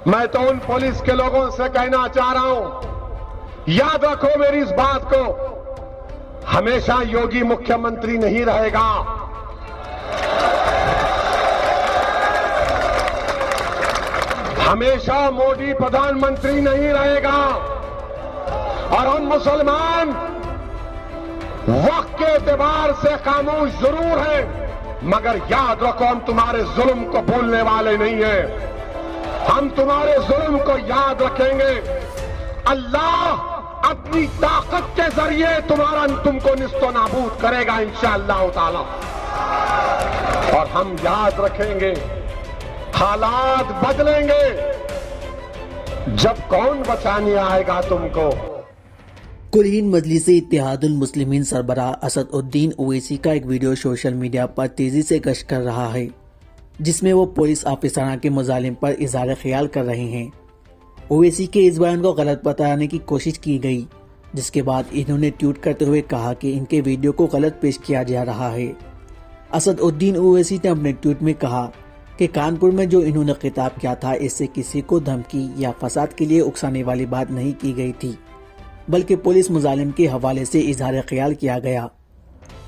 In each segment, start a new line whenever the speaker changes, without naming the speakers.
मैं तो उन पुलिस के लोगों से कहना चाह रहा हूं, याद रखो मेरी इस बात को, हमेशा योगी मुख्यमंत्री नहीं रहेगा। हमेशा मोदी प्रधानमंत्री नहीं रहेगा। और हम मुसलमान वक्त के एतबार से खामोश जरूर हैं, मगर याद रखो हम तुम्हारे जुल्म को भूलने वाले नहीं हैं। हम तुम्हारे जुल्म को याद रखेंगे। अल्लाह अपनी ताकत के जरिए तुमको निस्तो नाबूद करेगा इंशाअल्लाह ताला। और हम याद रखेंगे, हालात बदलेंगे जब कौन बचाने आएगा तुमको।
कुल-हिंद मजलिस-ए-इत्तेहादुल मुस्लिमीन सरबराह असदुद्दीन ओवैसी का एक वीडियो सोशल मीडिया पर तेजी से गश्त कर रहा है, जिसमें वो पुलिस ऑफिसराना के मुजालिम पर इज़हार ख्याल कर रहे हैं। ओवैसी के इस बयान को गलत बताने की कोशिश की गई, जिसके बाद इन्होंने ट्वीट करते हुए कहा कि इनके वीडियो को गलत पेश किया जा रहा है। असदुद्दीन ओवैसी ने अपने ट्वीट में कहा कि कानपुर में जो इन्होंने खिताब किया था, इससे किसी को धमकी या फसाद के लिए उकसाने वाली बात नहीं की गई थी, बल्कि पुलिस मुजालिम के हवाले से इज़हार ख्याल किया गया।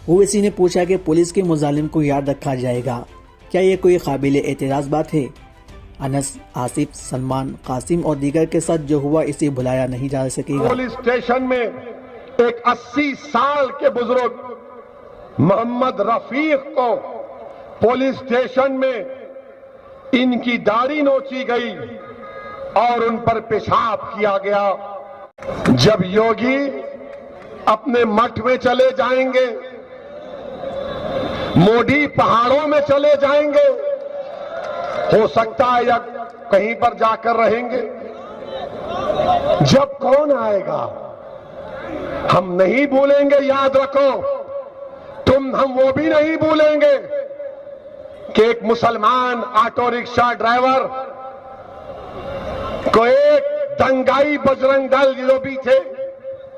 ओवैसी ने पूछा कि पुलिस के मुजालिम को याद रखा जाएगा, क्या ये कोई काबिल एतराज़ बात है? अनस, आसिफ, सलमान, कासिम और दीगर के साथ जो हुआ इसे भुलाया नहीं जा सकेगा।
पुलिस स्टेशन में एक 80 साल के बुजुर्ग मोहम्मद रफीक को पुलिस स्टेशन में इनकी दाढ़ी नोची गई और उन पर पेशाब किया गया। जब योगी अपने मठ में चले जाएंगे, मोदी पहाड़ों में चले जाएंगे, हो सकता है या कहीं पर जाकर रहेंगे, जब कौन आएगा हम नहीं भूलेंगे। याद रखो हम वो भी नहीं भूलेंगे कि एक मुसलमान ऑटो रिक्शा ड्राइवर को एक दंगाई बजरंग दल जो भी थे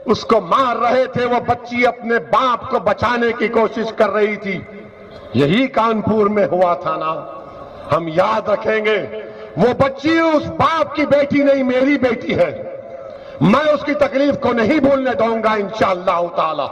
उसको मार रहे थे। वो बच्ची अपने बाप को बचाने की कोशिश कर रही थी। यही कानपुर में हुआ था ना। हम याद रखेंगे, वो बच्ची उस बाप की बेटी नहीं, मेरी बेटी है। मैं उसकी तकलीफ को नहीं भूलने दूंगा इंशाअल्लाह ताला।